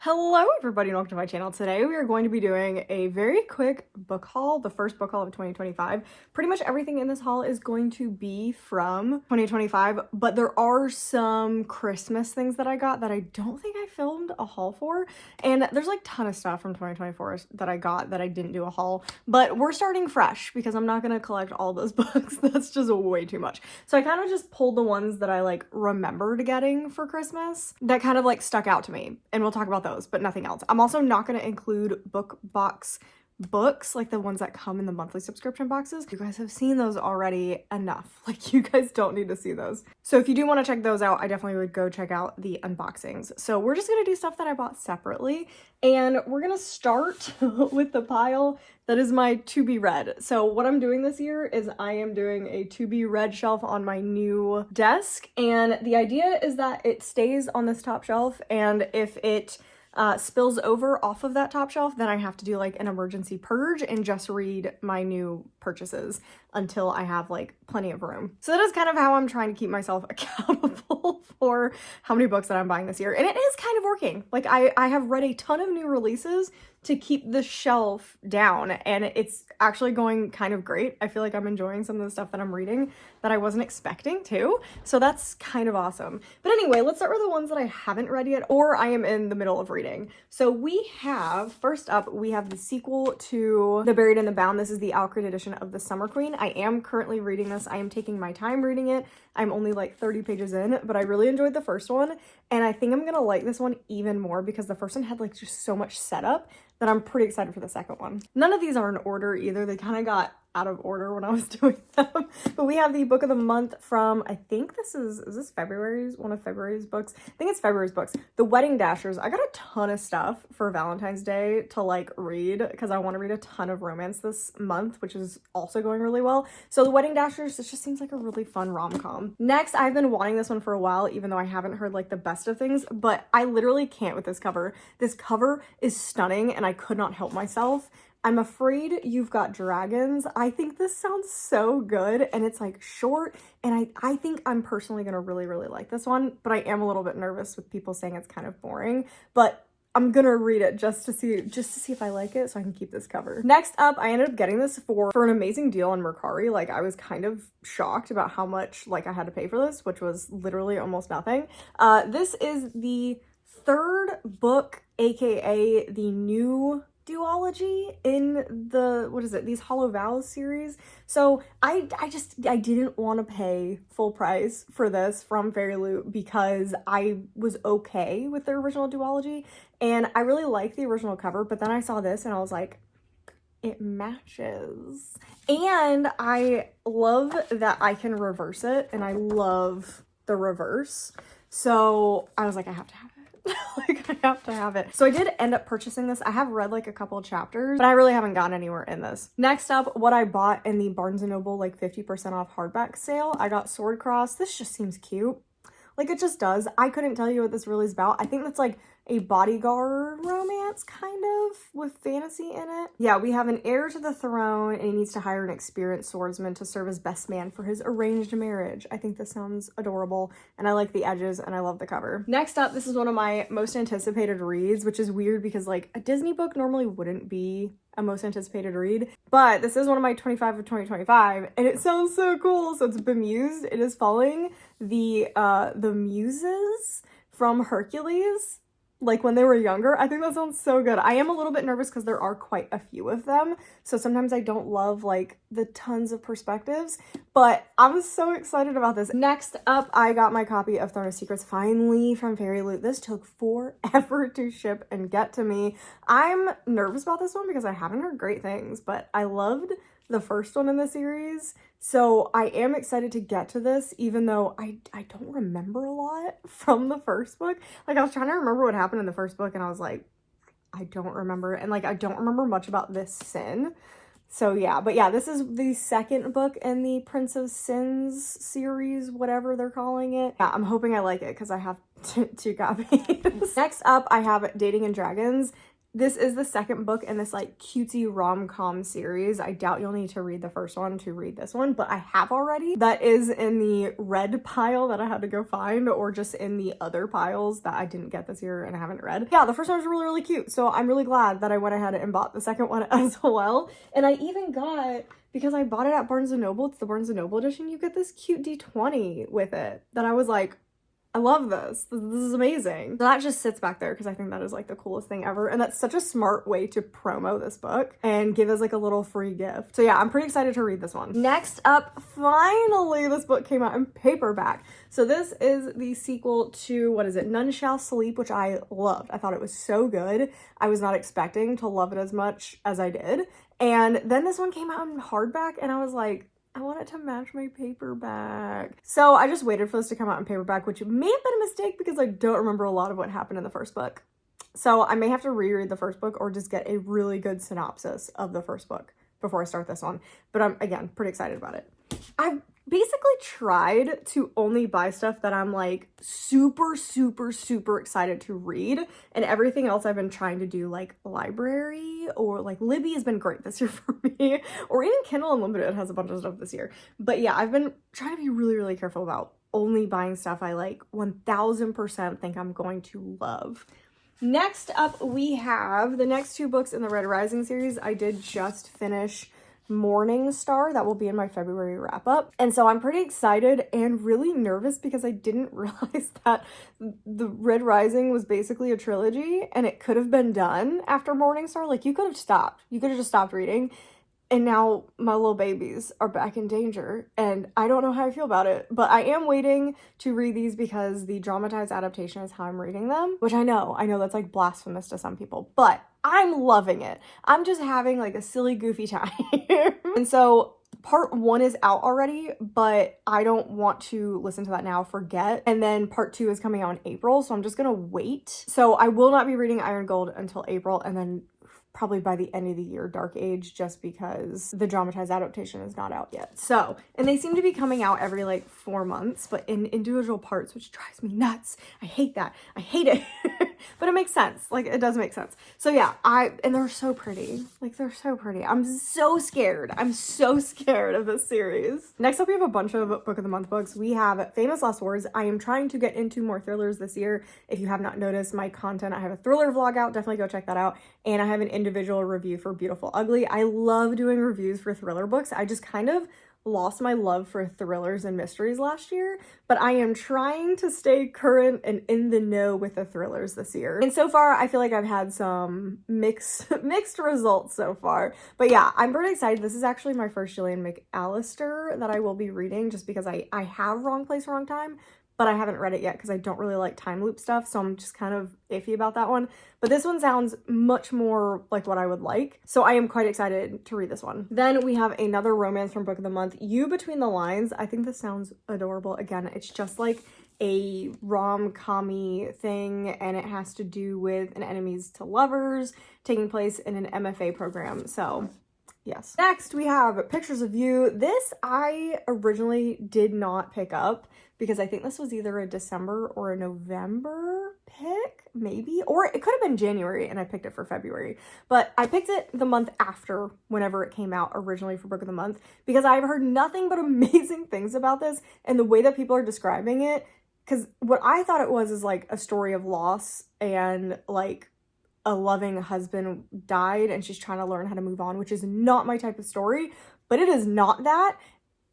Hello everybody and welcome to my channel. Today we are going to be doing a very quick book haul, the first book haul of 2025. Pretty much everything in this haul is going to be from 2025, but there are some Christmas things that I got that I don't think I filmed a haul for, and there's like a ton of stuff from 2024 that I got that I didn't do a haul, but we're starting fresh because I'm not going to collect all those books. That's just way too much. So I kind of just pulled the ones that I like remembered getting for Christmas that kind of like stuck out to me, and we'll talk about those, but nothing else. I'm also not going to include book box books, like the ones that come in the monthly subscription boxes. You guys have seen those already enough. Like, you guys don't need to see those. So if you do want to check those out, I definitely would go check out the unboxings. So we're just going to do stuff that I bought separately, and we're going to start with the pile that is my to be read. So what I'm doing this year is I am doing a to be read shelf on my new desk, and the idea is that it stays on this top shelf, and if it spills over off of that top shelf, then I have to do like an emergency purge and just read my new purchases until I have like plenty of room. So that is kind of how I'm trying to keep myself accountable for how many books that I'm buying this year. And it is kind of working. Like I have read a ton of new releases to keep the shelf down, and it's actually going kind of great. I feel like I'm enjoying some of the stuff that I'm reading that I wasn't expecting to. So that's kind of awesome. But anyway, let's start with the ones that I haven't read yet or I am in the middle of reading. So we have, first up, we have the sequel to The Buried and the Bound. This is the Alcred edition of The Summer Queen. I am currently reading this. I am taking my time reading it. I'm only like 30 pages in, but I really enjoyed the first one. And I think I'm gonna like this one even more because the first one had like just so much setup that I'm pretty excited for the second one. None of these are in order either. They kind of got out of order when I was doing them. But we have the book of the month from, I think this is this February's, one of February's books? I think it's February's books. The Wedding Dashers. I got a ton of stuff for Valentine's Day to like read because I want to read a ton of romance this month, which is also going really well. So The Wedding Dashers, this just seems like a really fun rom-com. Next, I've been wanting this one for a while, even though I haven't heard like the best of things, but I literally can't with this cover. This cover is stunning and I could not help myself. I'm Afraid You've Got Dragons. I think this sounds so good, and it's like short, and I think I'm personally gonna really like this one, but I am a little bit nervous with people saying it's kind of boring, but I'm gonna read it just to see if I like it so I can keep this cover. Next up, I ended up getting this for an amazing deal on Mercari. Like, I was kind of shocked about how much like I had to pay for this, which was literally almost nothing. This is the third book, aka the new duology in the, what is it, these Hollow Vows series. So I didn't want to pay full price for this from Fairy Loot because I was okay with the original duology and I really liked the original cover, but then I saw this and I was like, it matches. And I love that I can reverse it, and I love the reverse. So I was like, I have to have it. Like, I have to have it. So I did end up purchasing this. I have read like a couple of chapters, but I really haven't gotten anywhere in this. Next up, what I bought in the Barnes & Noble like 50% off hardback sale, I got Swordcross. This just seems cute. Like, it just does. I couldn't tell you what this really is about. I think that's like a bodyguard romance kind of with fantasy in it. Yeah, we have an heir to the throne and he needs to hire an experienced swordsman to serve as best man for his arranged marriage. I think this sounds adorable and I like the edges and I love the cover. Next up, this is one of my most anticipated reads, which is weird because like a Disney book normally wouldn't be a most anticipated read, but this is one of my 25 of 2025 and it sounds so cool. So it's Bemused. It is following the muses from Hercules, like when they were younger. I think that sounds so good. I am a little bit nervous because there are quite a few of them, so sometimes I don't love like the tons of perspectives, but I'm so excited about this. Next up, I got my copy of Throne of Secrets finally from Fairy Loot. This took forever to ship and get to me. I'm nervous about this one because I haven't heard great things, but I loved the first one in the series. So I am excited to get to this, even though I don't remember a lot from the first book. Like, I was trying to remember what happened in the first book and I was like, I don't remember. And like, I don't remember much about this sin. So yeah, but yeah, this is the second book in the Prince of Sins series, whatever they're calling it. Yeah, I'm hoping I like it because I have two copies. Next up, I have Dating and Dragons. This is the second book in this like cutesy rom-com series. I doubt you'll need to read the first one to read this one, but I have already. That is in the red pile that I had to go find, or just in the other piles that I didn't get this year and I haven't read. Yeah, the first one was really, really cute. So I'm really glad that I went ahead and bought the second one as well. And I even got, because I bought it at Barnes & Noble, it's the Barnes & Noble edition, you get this cute D20 with it that I was like, I love this. This is amazing. So that just sits back there because I think that is like the coolest thing ever. And that's such a smart way to promo this book and give us like a little free gift. So yeah, I'm pretty excited to read this one. Next up, finally, this book came out in paperback. So this is the sequel to, what is it? None Shall Sleep, which I loved. I thought it was so good. I was not expecting to love it as much as I did. And then this one came out in hardback and I was like, I want it to match my paperback. So I just waited for this to come out in paperback, which may have been a mistake because I don't remember a lot of what happened in the first book. So I may have to reread the first book or just get a really good synopsis of the first book before I start this one. But I'm, again, pretty excited about it. I've basically tried to only buy stuff that I'm like super, super, super excited to read, and everything else I've been trying to do like library, or like Libby has been great this year for me, or even Kindle Unlimited has a bunch of stuff this year. But yeah, I've been trying to be really, really careful about only buying stuff I like 1000% think I'm going to love. Next up, we have the next two books in the Red Rising series. I did just finish Morning Star. That will be in my February wrap up. And so I'm pretty excited and really nervous because I didn't realize that the Red Rising was basically a trilogy and it could have been done after Morning Star. Like you could have stopped. You could have just stopped reading. And now my little babies are back in danger and I don't know how I feel about it, but I am waiting to read these because the dramatized adaptation is how I'm reading them, which I know that's like blasphemous to some people, but I'm loving it. I'm just having like a silly, goofy time. And so part 1 is out already, but I don't want to listen to that now, forget. And then part 2 is coming out in April, so I'm just gonna wait. So I will not be reading Iron Gold until April, and then probably by the end of the year, Dark Age, just because the dramatized adaptation is not out yet. So, and they seem to be coming out every like 4 months, but in individual parts, which drives me nuts. I hate that. I hate it. But it makes sense. Like, it does make sense. So yeah, and they're so pretty. Like, they're so pretty. I'm so scared. I'm so scared of this series. Next up, we have a bunch of Book of the Month books. We have Famous Last Words. I am trying to get into more thrillers this year. If you have not noticed my content, I have a thriller vlog out. Definitely go check that out. And I have an individual review for Beautiful Ugly. I love doing reviews for thriller books. I just kind of lost my love for thrillers and mysteries last year, but I am trying to stay current and in the know with the thrillers this year. And so far, I feel like I've had some mixed results so far. But yeah, I'm pretty excited. This is actually my first Gillian McAllister that I will be reading just because I have Wrong Place, Wrong Time, but I haven't read it yet because I don't really like time loop stuff, so I'm just kind of iffy about that one. But this one sounds much more like what I would like, so I am quite excited to read this one. Then we have another romance from Book of the Month, You Between the Lines. I think this sounds adorable. Again, it's just like a rom-com-y thing, and it has to do with an enemies to lovers taking place in an MFA program, so yes. Next, we have Pictures of You. This I originally did not pick up because I think this was either a December or a November pick, maybe, or it could have been January and I picked it for February, but I picked it the month after whenever it came out originally for Book of the Month because I've heard nothing but amazing things about this, and the way that people are describing it, because what I thought it was is like a story of loss and like a loving husband died and she's trying to learn how to move on, which is not my type of story, but it is not that.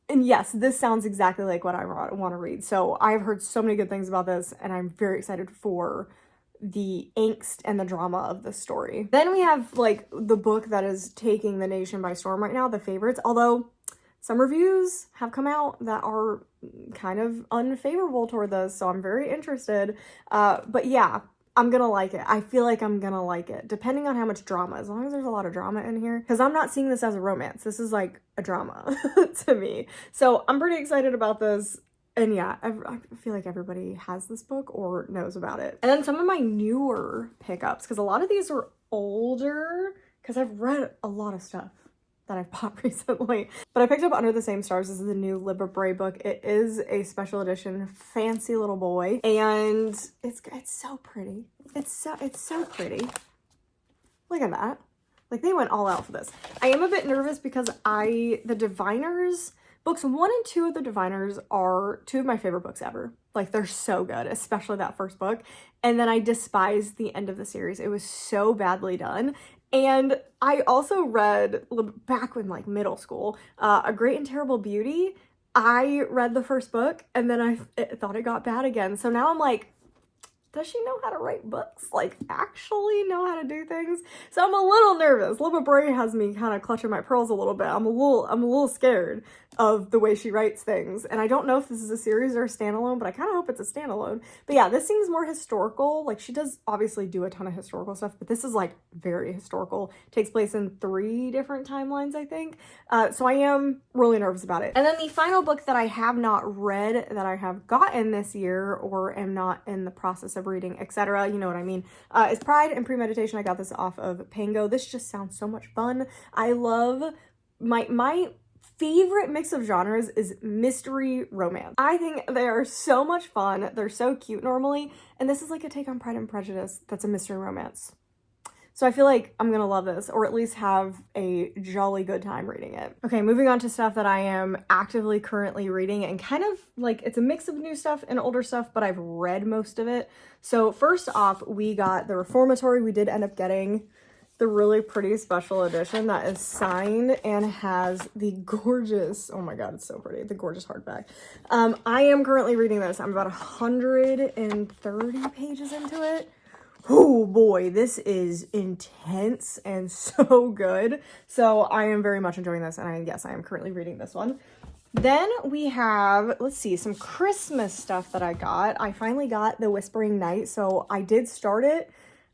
And yes, this sounds exactly like what I want to read. So I've heard so many good things about this and I'm very excited for the angst and the drama of this story. Then we have like the book that is taking the nation by storm right now, The Favorites, although some reviews have come out that are kind of unfavorable toward this, so I'm very interested. But yeah, I'm gonna like it. I feel like I'm gonna like it, depending on how much drama, as long as there's a lot of drama in here, because I'm not seeing this as a romance. This is like a drama to me. So I'm pretty excited about this. And yeah, I feel like everybody has this book or knows about it. And then some of my newer pickups, because a lot of these are older, because I've read a lot of stuff that I've bought recently. But I picked up Under the Same Stars. This is the new Libba Bray book. It is a special edition, fancy little boy, and it's so pretty. It's so pretty. Look at that. Like, they went all out for this. I am a bit nervous because the Diviners, books 1 and 2 of the Diviners are 2 of my favorite books ever. Like, they're so good, especially that first book. And then I despised the end of the series. It was so badly done. And I also read, back in like middle school, A Great and Terrible Beauty. I read the first book and then I thought it got bad again. So now I'm like, does she know how to write books? Like, actually know how to do things? So I'm a little nervous. Libba Bray has me kind of clutching my pearls a little bit. I'm a little scared of the way she writes things. And I don't know if this is a series or a standalone, but I kind of hope it's a standalone. But yeah, this seems more historical. Like, she does obviously do a ton of historical stuff, but this is like very historical. Takes place in 3 different timelines, I think. So I am really nervous about it. And then the final book that I have not read, that I have gotten this year or am not in the process of reading, etc., you know what I mean, is Pride and Premeditation. I got this off of Pango. This just sounds so much fun. I love my favorite mix of genres is mystery romance. I think they are so much fun. They're so cute normally, and this is like a take on Pride and Prejudice that's a mystery romance. So I feel like I'm gonna love this, or at least have a jolly good time reading it. Okay, moving on to stuff that I am actively currently reading, and kind of like, it's a mix of new stuff and older stuff, but I've read most of it. So first off, we got The Reformatory. We did end up getting the really pretty special edition that is signed and has the gorgeous, oh my god, it's so pretty, the gorgeous hardback. I am currently reading this. I'm about 130 pages into it. Oh boy, this is intense and so good. So I am very much enjoying this, and yes, I am currently reading this one. Then we have, let's see, some Christmas stuff that I got. I finally got The Whispering Night, so I did start it.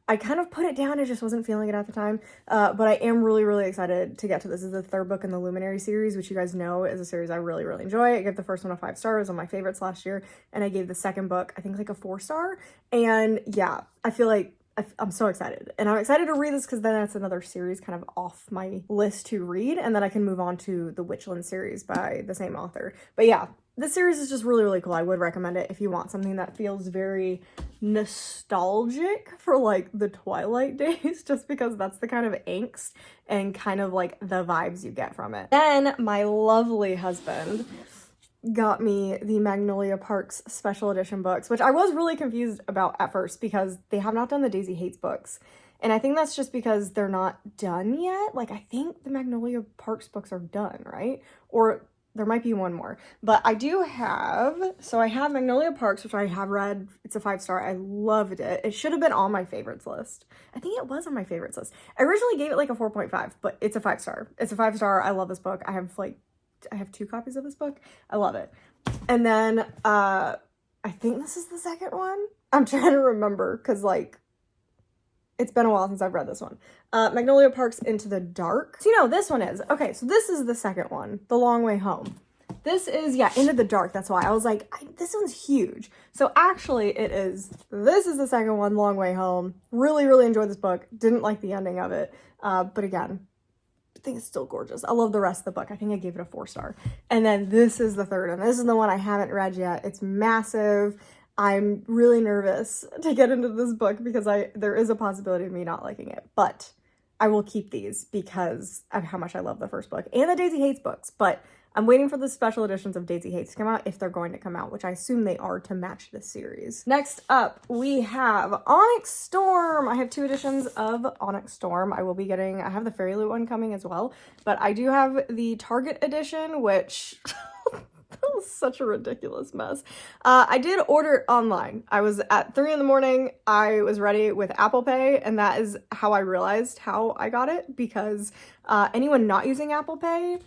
I kind of put it down, I just wasn't feeling it at the time, but I am really, really excited to get to this. This is the 3rd book in the Luminary series, which you guys know is a series I really, really enjoy. I gave the first one a 5 stars, on my favorites last year, and I gave the second book, I think, like a 4 star, and yeah, I feel like I'm so excited, and I'm excited to read this because then that's another series kind of off my list to read, and then I can move on to the Witchland series by the same author. But yeah, this series is just really, really cool. I would recommend it if you want something that feels very nostalgic for like the Twilight days, just because that's the kind of angst and kind of like the vibes you get from it. Then my lovely husband got me the Magnolia Parks special edition books, which I was really confused about at first because they have not done the Daisy Hates books. And I think that's just because they're not done yet. Like, I think the Magnolia Parks books are done, right? Or there might be one more. But I do have, so I have Magnolia Parks, which I have read. It's a 5 star. I loved it. It should have been on my favorites list. I think it was on my favorites list. I originally gave it like a 4.5, but it's a 5 star. It's a 5 star. I love this book. I have 2 copies of this book. I love it. And then I think this is the second one. I'm trying to remember because like it's been a while since I've read this one. Magnolia Parks Into the Dark. So you know, this one is. Okay, so this is the second one, The Long Way Home. This is, yeah, Into the Dark. That's why I was like, this one's huge. So actually this is the second one, Long Way Home. Really, really enjoyed this book. Didn't like the ending of it. But again, I think it's still gorgeous. I love the rest of the book. I think I gave it a 4 star. And then this is the third, and this is the one I haven't read yet. It's massive. I'm really nervous to get into this book because there is a possibility of me not liking it, but I will keep these because of how much I love the first book and the Daisy Hates books. But I'm waiting for the special editions of Daisy Hates to come out, if they're going to come out, which I assume they are to match this series. Next up, we have Onyx Storm. I have 2 editions of Onyx Storm. I have the Fairy Loot one coming as well, but I do have the Target edition, which that was such a ridiculous mess. I did order it online. I was at 3 in the morning. I was ready with Apple Pay, and that is how I realized how I got it, because anyone not using Apple Pay,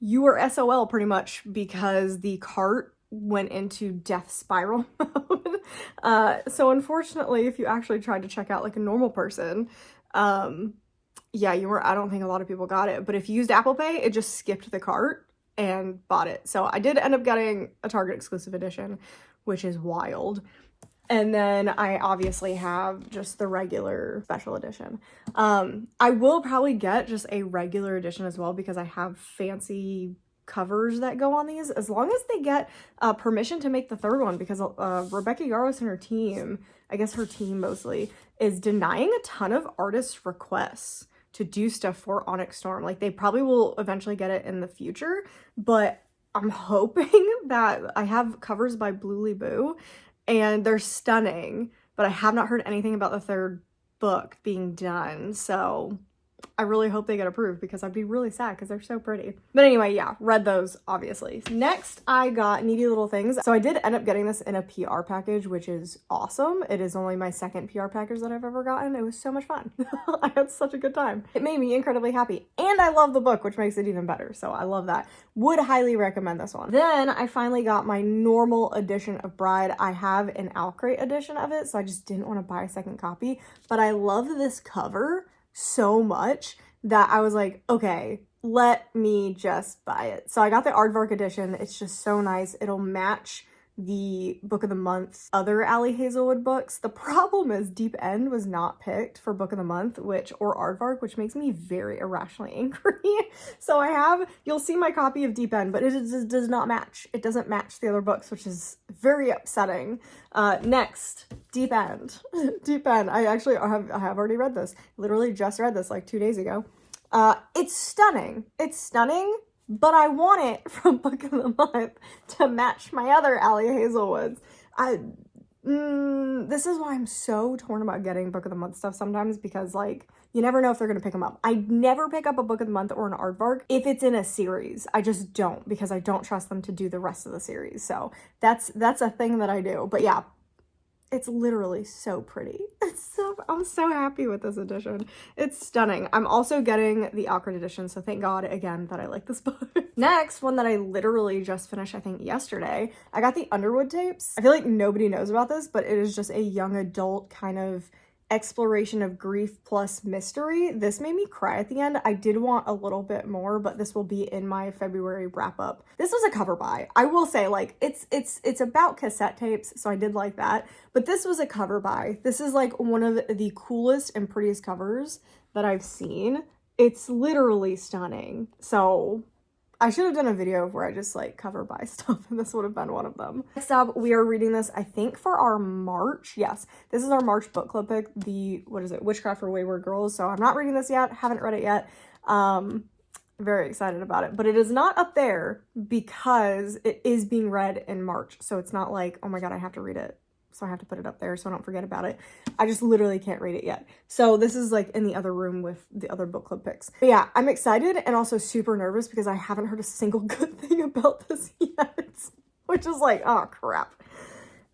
you were SOL pretty much because the cart went into death spiral mode. So unfortunately, if you actually tried to check out like a normal person, yeah, I don't think a lot of people got it, but if you used Apple Pay, it just skipped the cart and bought it. So I did end up getting a Target exclusive edition, which is wild. And then I obviously have just the regular special edition. I will probably get just a regular edition as well because I have fancy covers that go on these, as long as they get permission to make the third one, because Rebecca Yarros and her team, I guess her team mostly, is denying a ton of artists' requests to do stuff for Onyx Storm. Like, they probably will eventually get it in the future, but I'm hoping that I have covers by Bluely Boo, and they're stunning, but I have not heard anything about the third book being done, so I really hope they get approved, because I'd be really sad because they're so pretty. But anyway, yeah, read those, obviously. Next, I got Needy Little Things. So I did end up getting this in a PR package, which is awesome. It is only my second PR package that I've ever gotten. It was so much fun. I had such a good time. It made me incredibly happy. And I love the book, which makes it even better. So I love that. Would highly recommend this one. Then I finally got my normal edition of Bride. I have an Owlcrate edition of it, so I just didn't want to buy a second copy. But I love this cover so much that I was like, okay, let me just buy it. So I got the Aardvark edition. It's just so nice. It'll match the Book of the Month's other Ali Hazelwood books. The problem is Deep End was not picked for Book of the Month, or Aardvark, which makes me very irrationally angry. So you'll see my copy of Deep End, but it just does not match. It doesn't match the other books, which is very upsetting. Next, Deep End. Deep End. I have already read this. Literally just read this like 2 days ago. It's stunning. It's stunning. But I want it from Book of the Month to match my other Ali Hazelwoods. This is why I'm so torn about getting Book of the Month stuff sometimes, because like, you never know if they're going to pick them up. I never pick up a Book of the Month or an Aardvark if it's in a series. I just don't, because I don't trust them to do the rest of the series. So that's a thing that I do. But yeah, it's literally so pretty. I'm so happy with this edition. It's stunning. I'm also getting the Owlcrate edition, so thank God again that I like this book. Next, one that I literally just finished, I think yesterday, I got the Underwood tapes. I feel like nobody knows about this, but it is just a young adult kind of exploration of grief plus mystery. This made me cry at the end. I did want a little bit more, but this will be in my February wrap up. This was a cover buy. I will say, like, it's about cassette tapes, so I did like that, but this was a cover buy. This is like one of the coolest and prettiest covers that I've seen. It's literally stunning. So I should have done a video where I just like cover buy stuff, and this would have been one of them. Next up, we are reading this, I think, for our March. Yes, this is our March book club pick, Witchcraft for Wayward Girls. So I'm not reading this yet, haven't read it yet. Very excited about it, but it is not up there because it is being read in March. So it's not like, oh my God, I have to read it, so I have to put it up there so I don't forget about it. I just literally can't read it yet. So this is like in the other room with the other book club picks. But yeah, I'm excited and also super nervous because I haven't heard a single good thing about this yet, which is like, oh crap.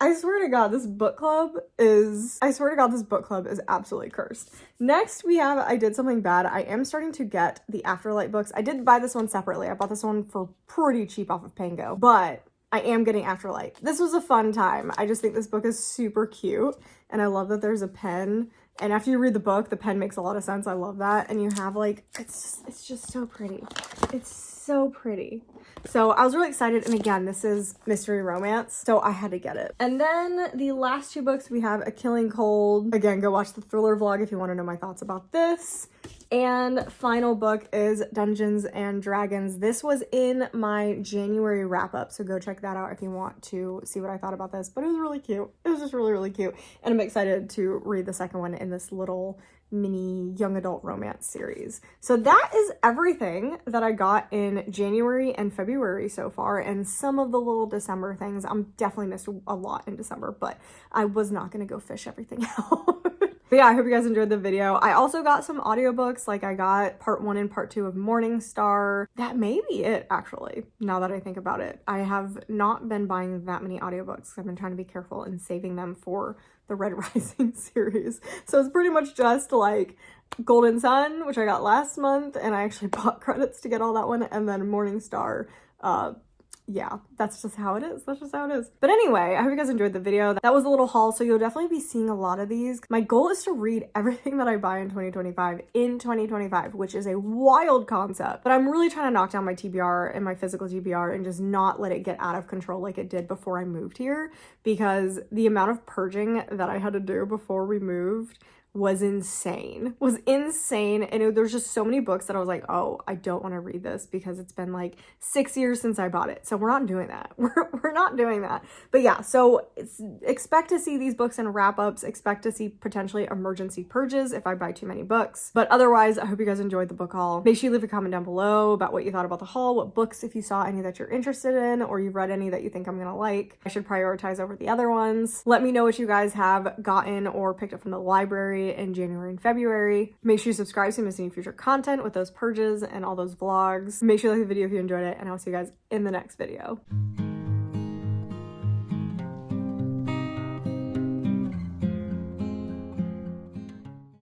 I swear to God, this book club is absolutely cursed. Next, I did something bad. I am starting to get the Afterlight books. I did buy this one separately. I bought this one for pretty cheap off of Pango, but I am getting Afterlight. This was a fun time. I just think this book is super cute, and I love that there's a pen, and after you read the book, the pen makes a lot of sense. I love that. And you have like, it's just so pretty. It's so pretty. So I was really excited, and again, this is mystery romance, so I had to get it. And then the last two books, we have A Killing Cold. Again, go watch the thriller vlog if you want to know my thoughts about this. And final book is Dungeons and Dragons. This was in my January wrap up, so go check that out if you want to see what I thought about this. But it was really cute. It was just really, really cute. And I'm excited to read the second one in this little mini young adult romance series. So that is everything that I got in January and February so far, and some of the little December things. I'm definitely missed a lot in December, but I was not going to go fish everything out. But yeah, I hope you guys enjoyed the video. I also got some audiobooks, like I got part 1 and part 2 of Morningstar. That may be it, actually, now that I think about it. I have not been buying that many audiobooks. I've been trying to be careful and saving them for the Red Rising series. So it's pretty much just like Golden Sun, which I got last month, and I actually bought credits to get all that one, and then Morningstar. Yeah, that's just how it is. That's just how it is. But anyway, I hope you guys enjoyed the video. That was a little haul, so you'll definitely be seeing a lot of these. My goal is to read everything that I buy in 2025, which is a wild concept. But I'm really trying to knock down my TBR and my physical TBR and just not let it get out of control like it did before I moved here, because the amount of purging that I had to do before we moved was insane. And there's just so many books that I was like, oh, I don't want to read this because it's been like 6 years since I bought it. So we're not doing that. We're not doing that. But yeah, so expect to see these books in wrap-ups. Expect to see potentially emergency purges if I buy too many books. But otherwise, I hope you guys enjoyed the book haul. Make sure you leave a comment down below about what you thought about the haul, what books, if you saw any that you're interested in, or you've read any that you think I'm gonna like, I should prioritize over the other ones. Let me know what you guys have gotten or picked up from the library in January and February. Make sure you subscribe so you miss any future content with those purges and all those vlogs. Make sure you like the video if you enjoyed it, and I'll see you guys in the next video.